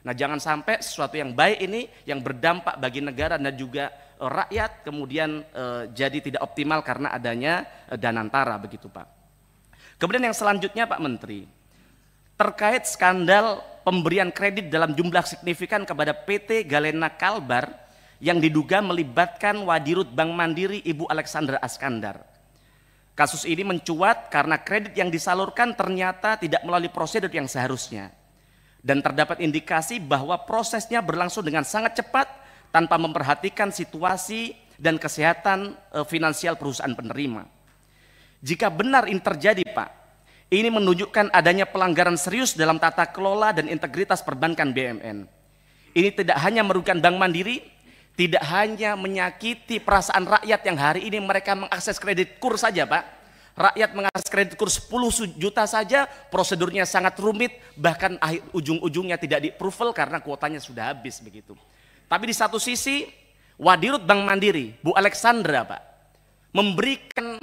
Nah, jangan sampai sesuatu yang baik ini yang berdampak bagi negara dan juga rakyat kemudian jadi tidak optimal karena adanya danantara begitu Pak. Kemudian yang selanjutnya Pak Menteri, terkait skandal pemberian kredit dalam jumlah signifikan kepada PT Galena Kalbar yang diduga melibatkan Wadirut Bank Mandiri Ibu Alexandra Askandar. Kasus ini mencuat karena kredit yang disalurkan ternyata tidak melalui prosedur yang seharusnya. Dan terdapat indikasi bahwa prosesnya berlangsung dengan sangat cepat tanpa memperhatikan situasi dan kesehatan finansial perusahaan penerima. Jika benar ini terjadi Pak, ini menunjukkan adanya pelanggaran serius dalam tata kelola dan integritas perbankan BUMN. Ini tidak hanya merugikan Bank Mandiri, tidak hanya menyakiti perasaan rakyat yang hari ini mereka mengakses kredit KUR saja Pak. Rakyat mengakses kredit KUR 10 juta saja, prosedurnya sangat rumit, bahkan ujung-ujungnya tidak di-approval karena kuotanya sudah habis begitu. Tapi di satu sisi, Wadirut Bank Mandiri, Bu Alexandra Pak, memberikan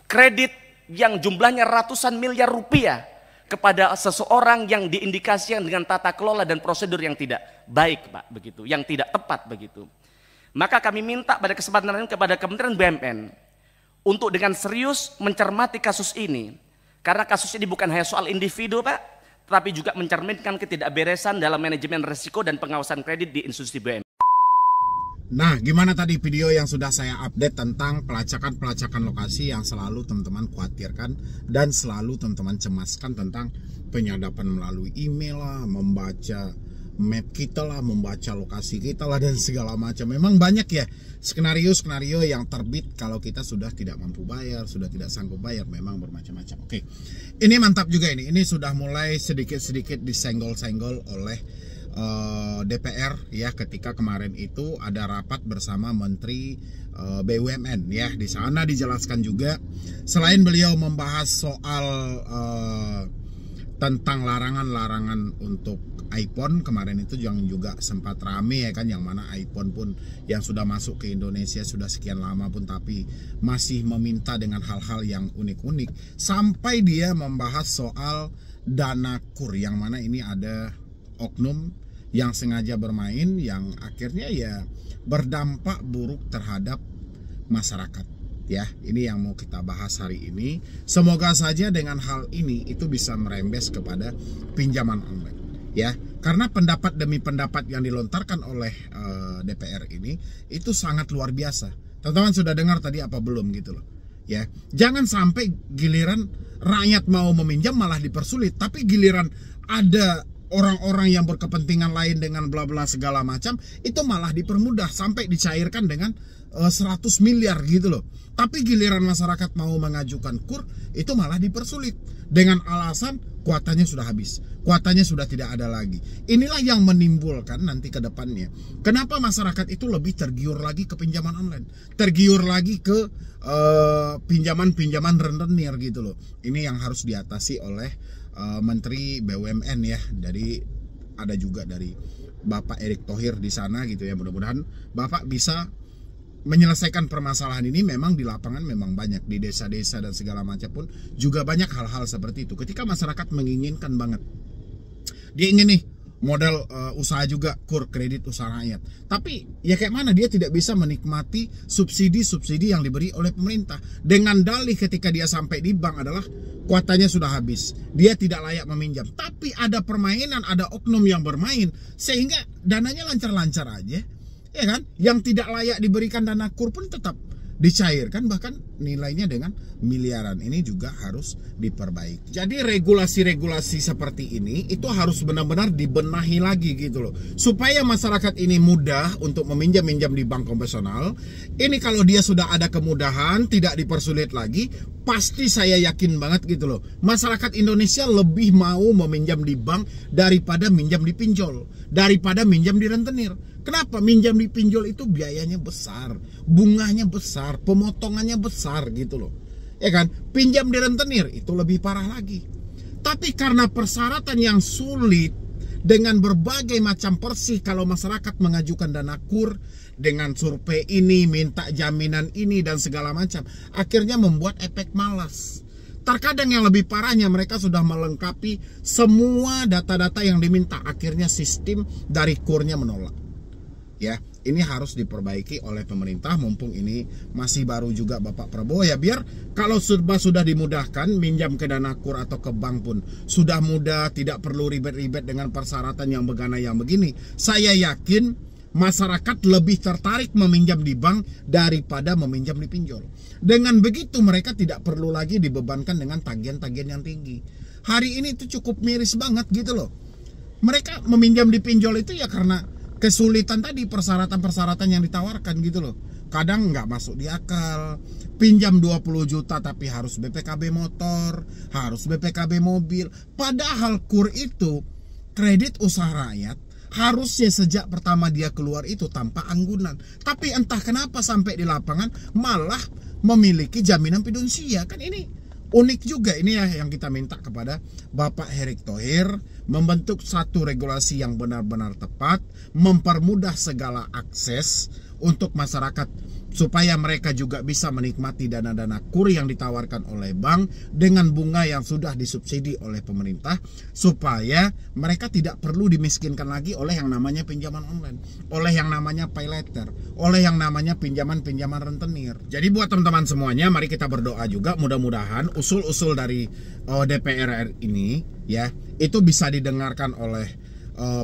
kredit yang jumlahnya ratusan miliar rupiah kepada seseorang yang diindikasikan dengan tata kelola dan prosedur yang tidak baik Pak begitu, yang tidak tepat begitu. Maka kami minta pada kesempatan ini kepada Kementerian BUMN untuk dengan serius mencermati kasus ini, karena kasus ini bukan hanya soal individu Pak, tetapi juga mencerminkan ketidakberesan dalam manajemen risiko dan pengawasan kredit di institusi BUMN. Nah, gimana tadi video yang sudah saya update tentang pelacakan lokasi yang selalu teman-teman khawatirkan dan selalu teman-teman cemaskan tentang penyadapan melalui email lah, membaca map kita lah, membaca lokasi kita lah, dan segala macam. Memang banyak ya skenario-skenario yang terbit kalau kita sudah tidak mampu bayar, sudah tidak sanggup bayar, memang bermacam-macam. Oke, ini mantap juga ini sudah mulai sedikit-sedikit disenggol-senggol oleh DPR ya, ketika kemarin itu ada rapat bersama Menteri BUMN ya. Di sana dijelaskan juga, selain beliau membahas soal tentang larangan-larangan untuk iPhone kemarin itu yang juga sempat rame ya kan, yang mana iPhone pun yang sudah masuk ke Indonesia sudah sekian lama pun tapi masih meminta dengan hal-hal yang unik-unik, sampai dia membahas soal dana KUR yang mana ini ada oknum yang sengaja bermain yang akhirnya ya berdampak buruk terhadap masyarakat ya. Ini yang mau kita bahas hari ini. Semoga saja dengan hal ini itu bisa merembes kepada pinjaman online ya, karena pendapat demi pendapat yang dilontarkan oleh DPR ini itu sangat luar biasa. Teman-teman sudah dengar tadi apa belum gitu loh ya. Jangan sampai giliran rakyat mau meminjam malah dipersulit, tapi giliran ada orang-orang yang berkepentingan lain dengan bla bla segala macam itu malah dipermudah sampai dicairkan dengan 100 miliar gitu loh. Tapi giliran masyarakat mau mengajukan KUR itu malah dipersulit dengan alasan kuotanya sudah habis, kuotanya sudah tidak ada lagi. Inilah yang menimbulkan nanti ke depannya kenapa masyarakat itu lebih tergiur lagi ke pinjaman online, tergiur lagi ke pinjaman-pinjaman rentenir gitu loh. Ini yang harus diatasi oleh Menteri BUMN ya. Dari ada juga dari Bapak Erick Thohir di sana gitu ya. Mudah-mudahan Bapak bisa menyelesaikan permasalahan ini. Memang di lapangan memang banyak, di desa-desa dan segala macam pun juga banyak hal-hal seperti itu. Ketika masyarakat menginginkan banget, dia ingin nih modal usaha juga KUR, kredit usaha rakyat, tapi ya kayak mana dia tidak bisa menikmati subsidi-subsidi yang diberi oleh pemerintah dengan dalih ketika dia sampai di bank adalah kuotanya sudah habis, dia tidak layak meminjam. Tapi ada permainan, ada oknum yang bermain sehingga dananya lancar-lancar aja ya kan. Yang tidak layak diberikan dana KUR pun tetap dicairkan, bahkan nilainya dengan miliaran. Ini juga harus diperbaiki. Jadi regulasi-regulasi seperti ini itu harus benar-benar dibenahi lagi gitu loh, supaya masyarakat ini mudah untuk meminjam-minjam di bank konvensional. Ini kalau dia sudah ada kemudahan, tidak dipersulit lagi, pasti saya yakin banget gitu loh, masyarakat Indonesia lebih mau meminjam di bank daripada minjam di pinjol, daripada minjam di rentenir. Kenapa? Minjam di pinjol itu biayanya besar, bunganya besar, pemotongannya besar gitu loh ya kan. Pinjam di rentenir itu lebih parah lagi. Tapi karena persyaratan yang sulit dengan berbagai macam persih, kalau masyarakat mengajukan dana KUR dengan survei ini, minta jaminan ini dan segala macam, akhirnya membuat efek malas. Terkadang yang lebih parahnya mereka sudah melengkapi semua data-data yang diminta, akhirnya sistem dari KUR-nya menolak. Ya, ini harus diperbaiki oleh pemerintah, mumpung ini masih baru juga Bapak Prabowo ya, biar kalau sudah dimudahkan minjam ke dana KUR atau ke bank pun sudah mudah, tidak perlu ribet-ribet dengan persyaratan yang begana yang begini. Saya yakin masyarakat lebih tertarik meminjam di bank daripada meminjam di pinjol. Dengan begitu mereka tidak perlu lagi dibebankan dengan tagihan-tagihan yang tinggi. Hari ini itu cukup miris banget gitu loh. Mereka meminjam di pinjol itu ya karena kesulitan tadi, persyaratan-persyaratan yang ditawarkan gitu loh. Kadang nggak masuk di akal. Pinjam 20 juta tapi harus BPKB motor, harus BPKB mobil. Padahal KUR itu kredit usaha rakyat, harusnya sejak pertama dia keluar itu tanpa anggunan. Tapi entah kenapa sampai di lapangan malah memiliki jaminan fidusia. Kan ini unik juga. Ini ya yang kita minta kepada Bapak Erick Thohir, membentuk satu regulasi yang benar-benar tepat, mempermudah segala akses untuk masyarakat supaya mereka juga bisa menikmati dana-dana KUR yang ditawarkan oleh bank dengan bunga yang sudah disubsidi oleh pemerintah, supaya mereka tidak perlu dimiskinkan lagi oleh yang namanya pinjaman online, oleh yang namanya pay later, oleh yang namanya pinjaman-pinjaman rentenir. Jadi buat teman-teman semuanya, mari kita berdoa juga mudah-mudahan usul-usul dari DPR ini ya itu bisa didengarkan oleh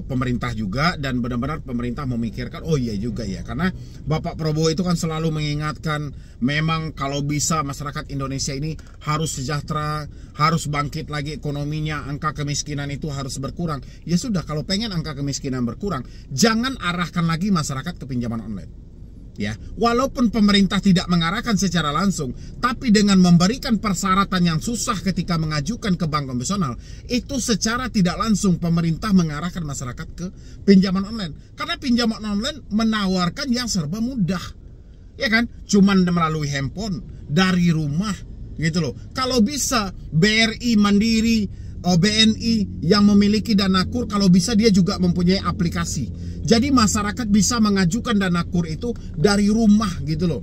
pemerintah juga, dan benar-benar pemerintah memikirkan, oh iya juga ya, karena Bapak Prabowo itu kan selalu mengingatkan memang kalau bisa masyarakat Indonesia ini harus sejahtera, harus bangkit lagi ekonominya, angka kemiskinan itu harus berkurang. Ya sudah, kalau pengen angka kemiskinan berkurang, jangan arahkan lagi masyarakat ke pinjaman online. Ya, walaupun pemerintah tidak mengarahkan secara langsung, tapi dengan memberikan persyaratan yang susah ketika mengajukan ke bank konvensional, itu secara tidak langsung pemerintah mengarahkan masyarakat ke pinjaman online. Karena pinjaman online menawarkan yang serba mudah, ya kan? Cuman melalui handphone, dari rumah, gitu loh. Kalau bisa BRI, Mandiri, BNI yang memiliki dana KUR, kalau bisa dia juga mempunyai aplikasi. Jadi masyarakat bisa mengajukan dana KUR itu dari rumah gitu loh.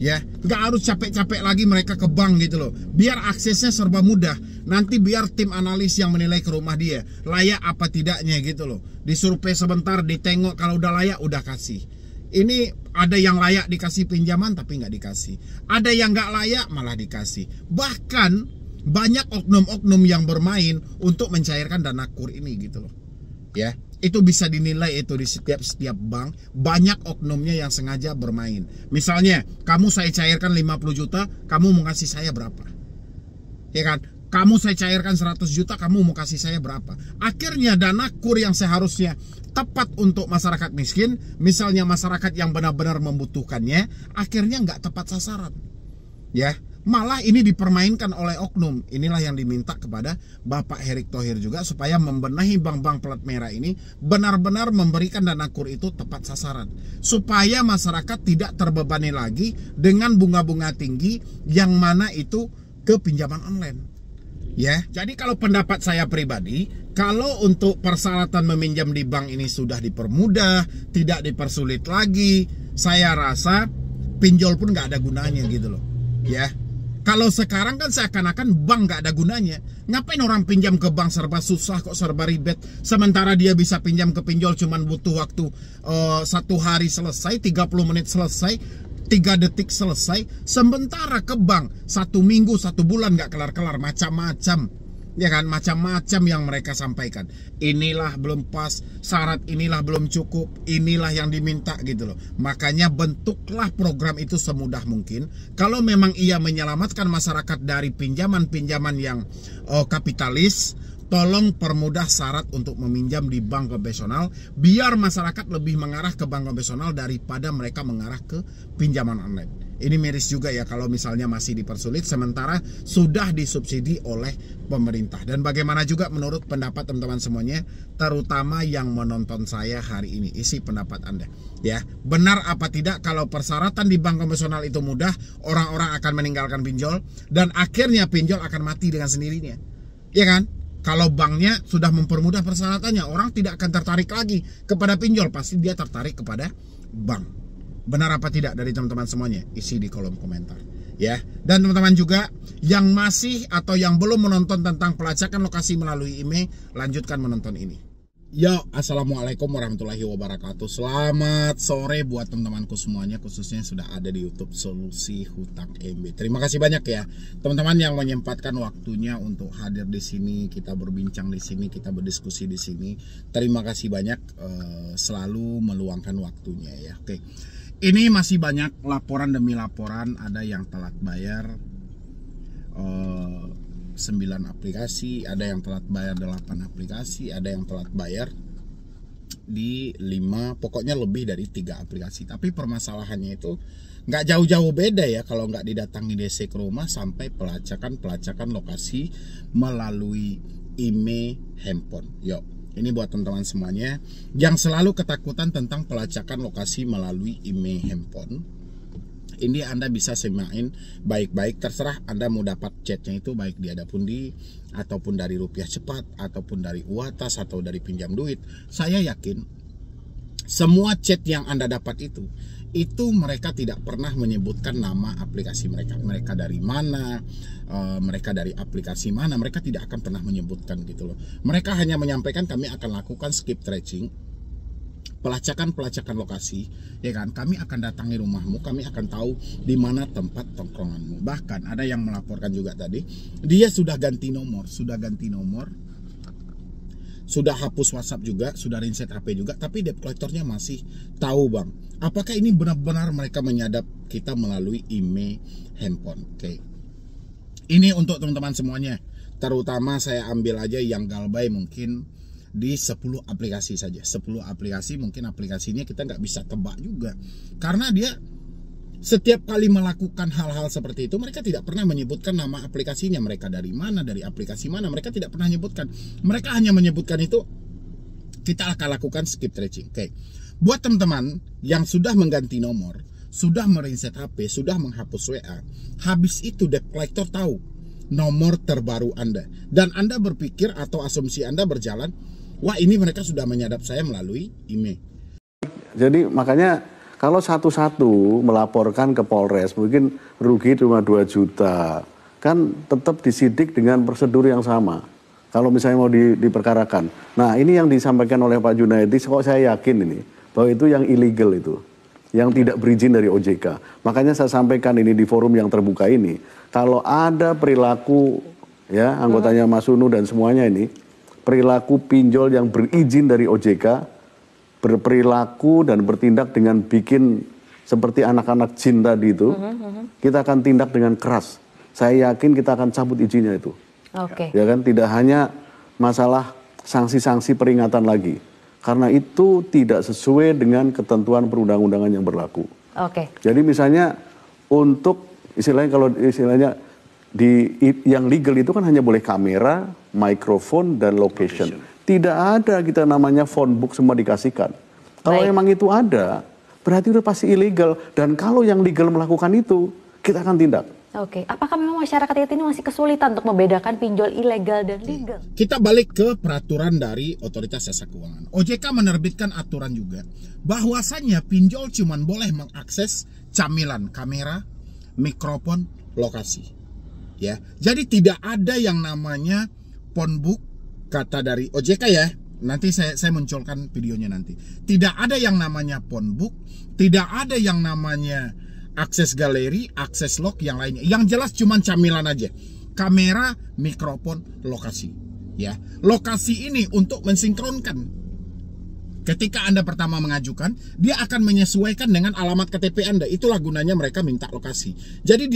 Ya, nggak harus capek-capek lagi mereka ke bank gitu loh. Biar aksesnya serba mudah. Nanti biar tim analis yang menilai ke rumah dia layak apa tidaknya gitu loh. Disurvei sebentar, ditengok, kalau udah layak udah kasih. Ini ada yang layak dikasih pinjaman tapi nggak dikasih. Ada yang nggak layak malah dikasih. Bahkan banyak oknum-oknum yang bermain untuk mencairkan dana KUR ini gitu loh. Ya, itu bisa dinilai itu di setiap bank, banyak oknumnya yang sengaja bermain. Misalnya, kamu saya cairkan 50 juta, kamu mau kasih saya berapa? Ya kan? Kamu saya cairkan 100 juta, kamu mau kasih saya berapa? Akhirnya dana KUR yang seharusnya tepat untuk masyarakat miskin, misalnya masyarakat yang benar-benar membutuhkannya, akhirnya nggak tepat sasaran. Ya, malah ini dipermainkan oleh oknum. Inilah yang diminta kepada Bapak Erick Thohir juga, supaya membenahi bank-bank plat merah ini, benar-benar memberikan dana KUR itu tepat sasaran, supaya masyarakat tidak terbebani lagi dengan bunga-bunga tinggi yang mana itu ke pinjaman online. Ya, jadi kalau pendapat saya pribadi, kalau untuk persyaratan meminjam di bank ini sudah dipermudah, tidak dipersulit lagi, saya rasa pinjol pun nggak ada gunanya gitu loh. Ya, kalau sekarang kan seakan-akan bank nggak ada gunanya. Ngapain orang pinjam ke bank serba susah kok, serba ribet. Sementara dia bisa pinjam ke pinjol cuman butuh waktu 1 hari selesai, 30 menit selesai, 3 detik selesai. Sementara ke bank 1 minggu, 1 bulan nggak kelar-kelar, macam-macam. Ya kan, macam-macam yang mereka sampaikan. Inilah belum pas, syarat inilah belum cukup, inilah yang diminta gitu loh. Makanya bentuklah program itu semudah mungkin. Kalau memang ia menyelamatkan masyarakat dari pinjaman-pinjaman yang kapitalis, tolong permudah syarat untuk meminjam di bank konvensional, biar masyarakat lebih mengarah ke bank konvensional daripada mereka mengarah ke pinjaman online. Ini miris juga ya kalau misalnya masih dipersulit sementara sudah disubsidi oleh pemerintah. Dan bagaimana juga menurut pendapat teman-teman semuanya, terutama yang menonton saya hari ini, isi pendapat Anda. Ya, benar apa tidak kalau persyaratan di bank konvensional itu mudah, orang-orang akan meninggalkan pinjol dan akhirnya pinjol akan mati dengan sendirinya. Ya kan? Kalau banknya sudah mempermudah persyaratannya, orang tidak akan tertarik lagi kepada pinjol, pasti dia tertarik kepada bank. Benar apa tidak dari teman-teman semuanya? Isi di kolom komentar. ya. Dan teman-teman juga yang masih atau yang belum menonton tentang pelacakan lokasi melalui IMEI, lanjutkan menonton ini. Yo, assalamualaikum warahmatullahi wabarakatuh. Selamat sore buat teman-temanku semuanya, khususnya yang sudah ada di YouTube Solusi Hutang MB. Terima kasih banyak ya teman-teman yang menyempatkan waktunya untuk hadir di sini, kita berbincang di sini, kita berdiskusi di sini. Terima kasih banyak, selalu meluangkan waktunya ya. Oke. Ini masih banyak laporan demi laporan, ada yang telat bayar 9 aplikasi, ada yang telat bayar 8 aplikasi, ada yang telat bayar di 5, pokoknya lebih dari 3 aplikasi. Tapi permasalahannya itu nggak jauh-jauh beda ya, kalau nggak didatangi DC ke rumah sampai pelacakan lokasi melalui IMEI handphone. Yuk, ini buat teman-teman semuanya yang selalu ketakutan tentang pelacakan lokasi melalui IMEI handphone. Ini Anda bisa semain baik-baik, terserah Anda mau dapat chatnya itu baik di Adapundi ataupun dari Rupiah Cepat ataupun dari Uatas atau dari pinjam duit. Saya yakin semua chat yang Anda dapat itu mereka tidak pernah menyebutkan nama aplikasi mereka dari mana, mereka dari aplikasi mana, mereka tidak akan pernah menyebutkan gitu loh. Mereka hanya menyampaikan kami akan lakukan skip tracing, pelacakan lokasi, ya kan? Kami akan datangi rumahmu, kami akan tahu di mana tempat tongkronganmu. Bahkan ada yang melaporkan juga tadi, dia sudah ganti nomor, sudah hapus WhatsApp juga, sudah reset HP juga, tapi debt collectornya masih tahu, Bang. Apakah ini benar-benar mereka menyadap kita melalui IMEI handphone? Oke. Ini untuk teman-teman semuanya, terutama saya ambil aja yang galbay mungkin di 10 aplikasi saja. 10 aplikasi, mungkin aplikasinya kita nggak bisa tebak juga, karena dia setiap kali melakukan hal-hal seperti itu mereka tidak pernah menyebutkan nama aplikasinya, mereka dari mana, dari aplikasi mana, mereka tidak pernah menyebutkan. Mereka hanya menyebutkan itu kita akan lakukan skip tracing. Oke. Buat teman-teman yang sudah mengganti nomor, sudah mereset HP, sudah menghapus WA, habis itu debt collector tahu nomor terbaru Anda, dan Anda berpikir atau asumsi Anda berjalan, wah ini mereka sudah menyadap saya melalui IMEI. Jadi makanya kalau satu-satu melaporkan ke Polres mungkin rugi cuma 2 juta. Kan tetap disidik dengan prosedur yang sama. Kalau misalnya mau diperkarakan. Nah ini yang disampaikan oleh Pak Junaidi, kok saya yakin ini bahwa itu yang illegal itu, yang tidak berizin dari OJK. Makanya saya sampaikan ini di forum yang terbuka ini. Kalau ada perilaku ya anggotanya Mas Sunu dan semuanya ini, perilaku pinjol yang berizin dari OJK, berperilaku dan bertindak dengan bikin seperti anak-anak jin tadi itu, kita akan tindak dengan keras. Saya yakin kita akan cabut izinnya itu. Oke. Ya kan, tidak hanya masalah sanksi-sanksi peringatan lagi, karena itu tidak sesuai dengan ketentuan perundang-undangan yang berlaku. Oke. Jadi misalnya untuk istilahnya kalau istilahnya yang legal itu kan hanya boleh kamera, mikrofon, dan location. Tidak ada kita namanya phone book semua dikasihkan. Kalau emang itu ada, berarti udah pasti ilegal. Dan kalau yang legal melakukan itu, kita akan tindak. Oke. Apakah memang masyarakat ini masih kesulitan untuk membedakan pinjol ilegal dan legal? Kita balik ke peraturan dari Otoritas Jasa Keuangan. OJK menerbitkan aturan juga bahwasannya pinjol cuma boleh mengakses camilan kamera, mikrofon, lokasi. Ya, jadi tidak ada yang namanya phone book, kata dari OJK ya. Nanti saya munculkan videonya nanti. Tidak ada yang namanya phone book, tidak ada yang namanya akses galeri, akses log yang lainnya. Yang jelas cuma camilan aja. Kamera, mikrofon, lokasi. Ya, lokasi ini untuk mensinkronkan. Ketika Anda pertama mengajukan, dia akan menyesuaikan dengan alamat KTP Anda. Itulah gunanya mereka minta lokasi. Jadi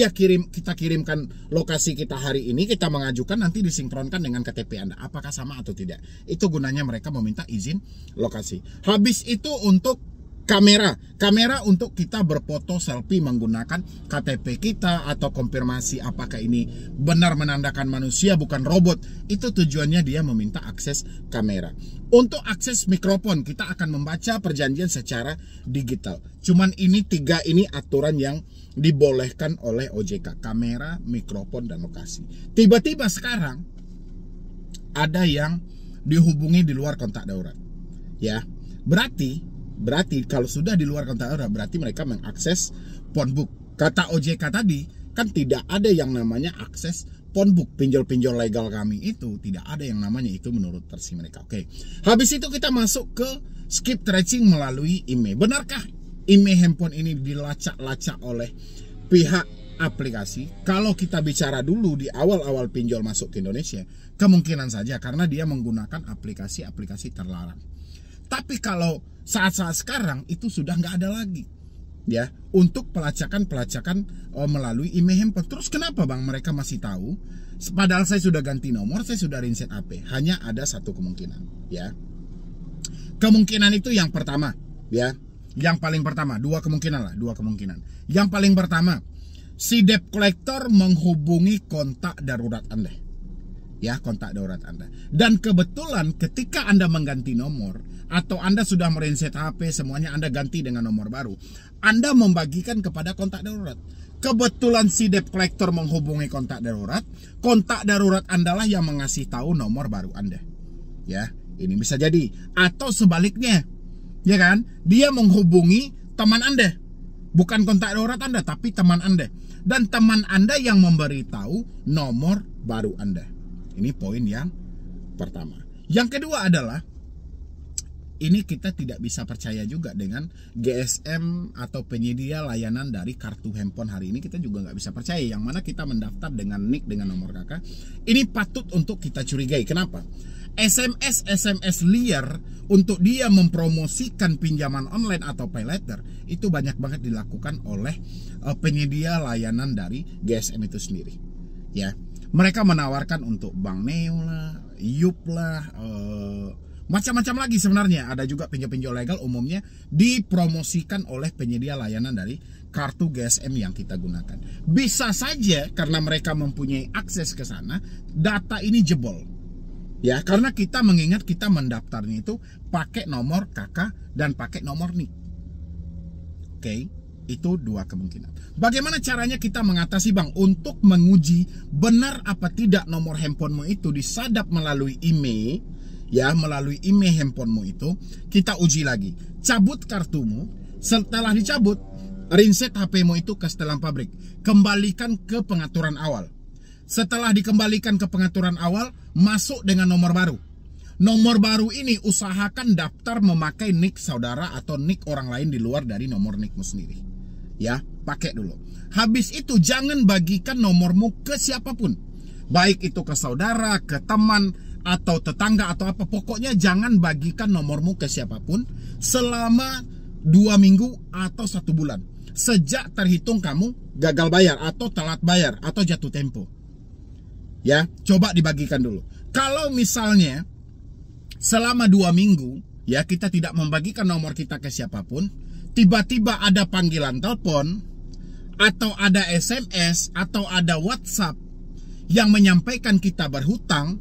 kita kirimkan lokasi kita hari ini, kita mengajukan, nanti disinkronkan dengan KTP Anda. Apakah sama atau tidak? Itu gunanya mereka meminta izin lokasi. Habis itu untuk kamera untuk kita berfoto selfie menggunakan KTP kita atau konfirmasi apakah ini benar menandakan manusia bukan robot. Itu tujuannya dia meminta akses kamera. Untuk akses mikrofon kita akan membaca perjanjian secara digital. Cuman ini 3 ini aturan yang dibolehkan oleh OJK: kamera, mikrofon, dan lokasi. Tiba-tiba sekarang ada yang dihubungi di luar kontak darurat. Ya, berarti kalau sudah di luar kontak darurat berarti mereka mengakses phone book. Kata OJK tadi, Bahkan tidak ada yang namanya akses phonebook, pinjol-pinjol legal kami itu tidak ada yang namanya itu menurut versi mereka. Oke. Habis itu kita masuk ke skip tracing melalui IMEI. Benarkah IMEI handphone ini dilacak-lacak oleh pihak aplikasi? Kalau kita bicara dulu di awal-awal pinjol masuk ke Indonesia, kemungkinan saja karena dia menggunakan aplikasi-aplikasi terlarang. Tapi kalau saat-saat sekarang itu sudah nggak ada lagi, ya, untuk pelacakan melalui IMEI handphone. Terus kenapa bang mereka masih tahu? Padahal saya sudah ganti nomor, saya sudah reset AP. Hanya ada satu kemungkinan, ya. Kemungkinan itu yang pertama, ya. Yang paling pertama, dua kemungkinan. Yang paling pertama, si debt collector menghubungi kontak darurat Anda. Ya, kontak darurat Anda. Dan kebetulan ketika Anda mengganti nomor atau Anda sudah mereset HP, semuanya Anda ganti dengan nomor baru, Anda membagikan kepada kontak darurat. Kebetulan si debt collector menghubungi kontak darurat Anda lah yang mengasih tahu nomor baru Anda. Ya, ini bisa jadi. Atau sebaliknya, ya kan? Dia menghubungi teman Anda. Bukan kontak darurat Anda, tapi teman Anda. Dan teman Anda yang memberitahu nomor baru Anda. Ini poin yang pertama. Yang kedua adalah, ini kita tidak bisa percaya juga dengan GSM atau penyedia layanan dari kartu handphone hari ini. Kita juga nggak bisa percaya, yang mana kita mendaftar dengan NIK dengan nomor kakak. Ini patut untuk kita curigai. Kenapa? SMS liar untuk dia mempromosikan pinjaman online atau pay later itu banyak banget dilakukan oleh penyedia layanan dari GSM itu sendiri. Ya, mereka menawarkan untuk Bank Neo lah, Yup lah, macam-macam lagi sebenarnya. Ada juga pinjol-pinjol legal umumnya dipromosikan oleh penyedia layanan dari kartu GSM yang kita gunakan. Bisa saja karena mereka mempunyai akses ke sana, data ini jebol. Ya, karena kita mengingat kita mendaftarnya itu pakai nomor kakak dan pakai nomor NIK. Oke, itu dua kemungkinan. Bagaimana caranya kita mengatasi bang untuk menguji benar apa tidak nomor handphonemu itu disadap melalui IMEI? Ya, melalui IMEI handphonemu itu kita uji lagi. Cabut kartumu, setelah dicabut, reset HP-mu itu ke setelan pabrik. Kembalikan ke pengaturan awal. Setelah dikembalikan ke pengaturan awal, masuk dengan nomor baru. Nomor baru ini usahakan daftar memakai NIK saudara atau NIK orang lain di luar dari nomor NIK-mu sendiri. Ya, pakai dulu. Habis itu jangan bagikan nomormu ke siapapun. Baik itu ke saudara, ke teman, atau tetangga atau apa, pokoknya jangan bagikan nomormu ke siapapun selama 2 minggu atau 1 bulan sejak terhitung kamu gagal bayar atau telat bayar atau jatuh tempo. Ya, coba dibagikan dulu. Kalau misalnya selama 2 minggu ya kita tidak membagikan nomor kita ke siapapun, tiba-tiba ada panggilan telepon atau ada SMS atau ada WhatsApp yang menyampaikan kita berhutang,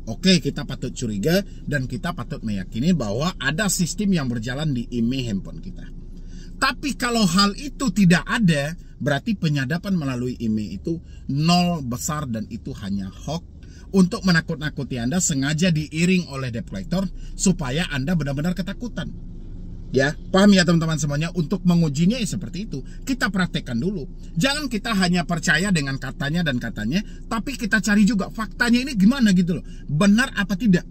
oke, kita patut curiga dan kita patut meyakini bahwa ada sistem yang berjalan di IMEI handphone kita. Tapi kalau hal itu tidak ada, berarti penyadapan melalui IMEI itu nol besar dan itu hanya hoax untuk menakut-nakuti Anda, sengaja diiring oleh debt collector supaya Anda benar-benar ketakutan. Ya, paham ya teman-teman semuanya? Untuk mengujinya ya seperti itu. Kita praktekkan dulu. Jangan kita hanya percaya dengan katanya dan katanya, tapi kita cari juga faktanya ini gimana gitu loh. Benar apa tidak?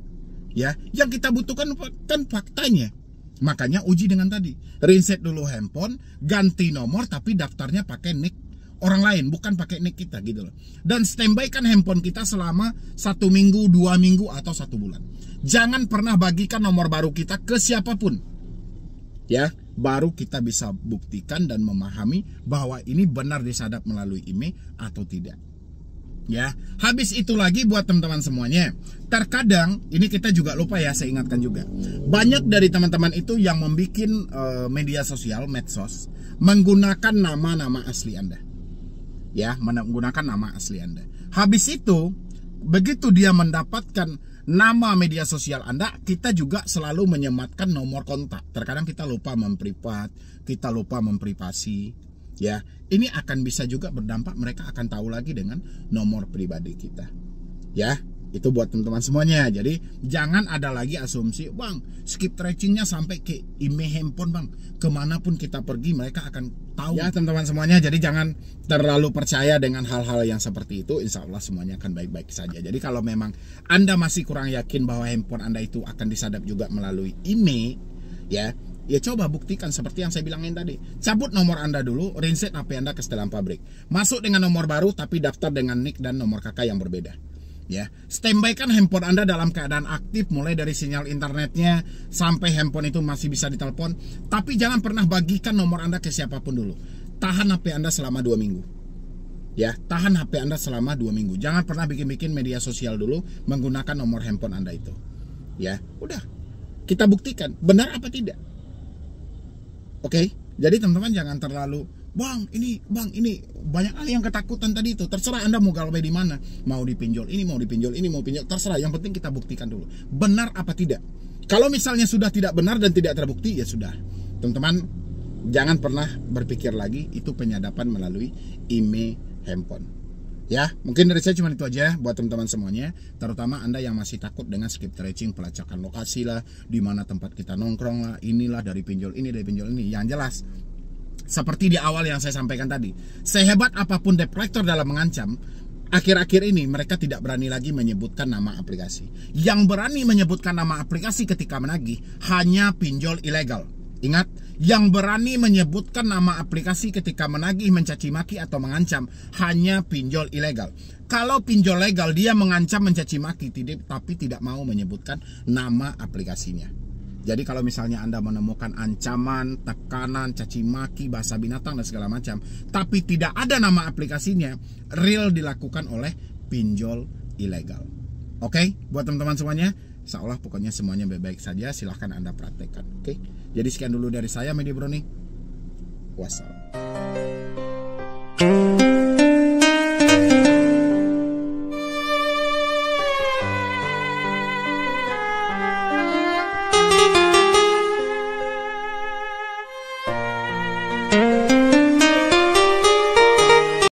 Ya, yang kita butuhkan kan faktanya. Makanya uji dengan tadi. Reset dulu handphone, ganti nomor tapi daftarnya pakai NIK orang lain, bukan pakai NIK kita gitu loh. Dan standby kan handphone kita selama 1 minggu, 2 minggu atau 1 bulan. Jangan pernah bagikan nomor baru kita ke siapapun. Ya, baru kita bisa buktikan dan memahami bahwa ini benar disadap melalui IMEI atau tidak. Ya, habis itu lagi buat teman-teman semuanya, terkadang ini kita juga lupa ya, saya ingatkan juga. Banyak dari teman-teman itu yang membuat media sosial, medsos, menggunakan nama-nama asli Anda. Ya, menggunakan nama asli Anda. Habis itu, begitu dia mendapatkan nama media sosial Anda, kita juga selalu menyematkan nomor kontak. Terkadang kita lupa memprivat, kita lupa memprivasi. Ya, ini akan bisa juga berdampak mereka akan tahu lagi dengan nomor pribadi kita. Ya, Itu buat teman-teman semuanya. Jadi jangan ada lagi asumsi, bang, skip tracingnya sampai ke email handphone bang. Kemanapun kita pergi mereka akan tahu. Ya teman-teman semuanya, jadi jangan terlalu percaya dengan hal-hal yang seperti itu. Insya Allah semuanya akan baik-baik saja. Jadi kalau memang Anda masih kurang yakin bahwa handphone Anda itu akan disadap juga melalui email, ya coba buktikan seperti yang saya bilangin tadi. Cabut nomor Anda dulu, reset HP Anda ke setelan pabrik. Masuk dengan nomor baru tapi daftar dengan nick dan nomor kakak yang berbeda. Ya, standby kan handphone Anda dalam keadaan aktif mulai dari sinyal internetnya sampai handphone itu masih bisa ditelepon. Tapi jangan pernah bagikan nomor Anda ke siapapun dulu. Tahan HP Anda selama 2 minggu. Ya, tahan HP Anda selama 2 minggu. Jangan pernah bikin-bikin media sosial dulu menggunakan nomor handphone Anda itu. Ya, udah. Kita buktikan benar apa tidak. Oke, jadi teman-teman jangan terlalu bang ini banyak hal yang ketakutan tadi itu. Terserah Anda mau galbay di mana, mau dipinjol ini, mau dipinjol ini, mau pinjol, terserah. Yang penting kita buktikan dulu benar apa tidak. Kalau misalnya sudah tidak benar dan tidak terbukti, ya sudah, teman-teman jangan pernah berpikir lagi itu penyadapan melalui email handphone. Ya, mungkin dari saya cuma itu aja buat teman-teman semuanya, terutama Anda yang masih takut dengan skip tracing, pelacakan lokasi lah, di mana tempat kita nongkrong lah, inilah dari pinjol ini, dari pinjol ini. Yang jelas, seperti di awal yang saya sampaikan tadi, sehebat apapun debt collector dalam mengancam, akhir-akhir ini mereka tidak berani lagi menyebutkan nama aplikasi. Yang berani menyebutkan nama aplikasi ketika menagih hanya pinjol ilegal. Ingat, yang berani menyebutkan nama aplikasi ketika menagih, mencaci maki atau mengancam hanya pinjol ilegal. Kalau pinjol legal dia mengancam, mencaci maki, tapi tidak mau menyebutkan nama aplikasinya. Jadi kalau misalnya Anda menemukan ancaman, tekanan, caci maki, bahasa binatang dan segala macam, tapi tidak ada nama aplikasinya, real dilakukan oleh pinjol ilegal. Oke, buat teman-teman semuanya, insya Allah pokoknya semuanya baik-baik saja. Silahkan Anda praktekkan. Oke, jadi sekian dulu dari saya, Medi Broni. Wassalam.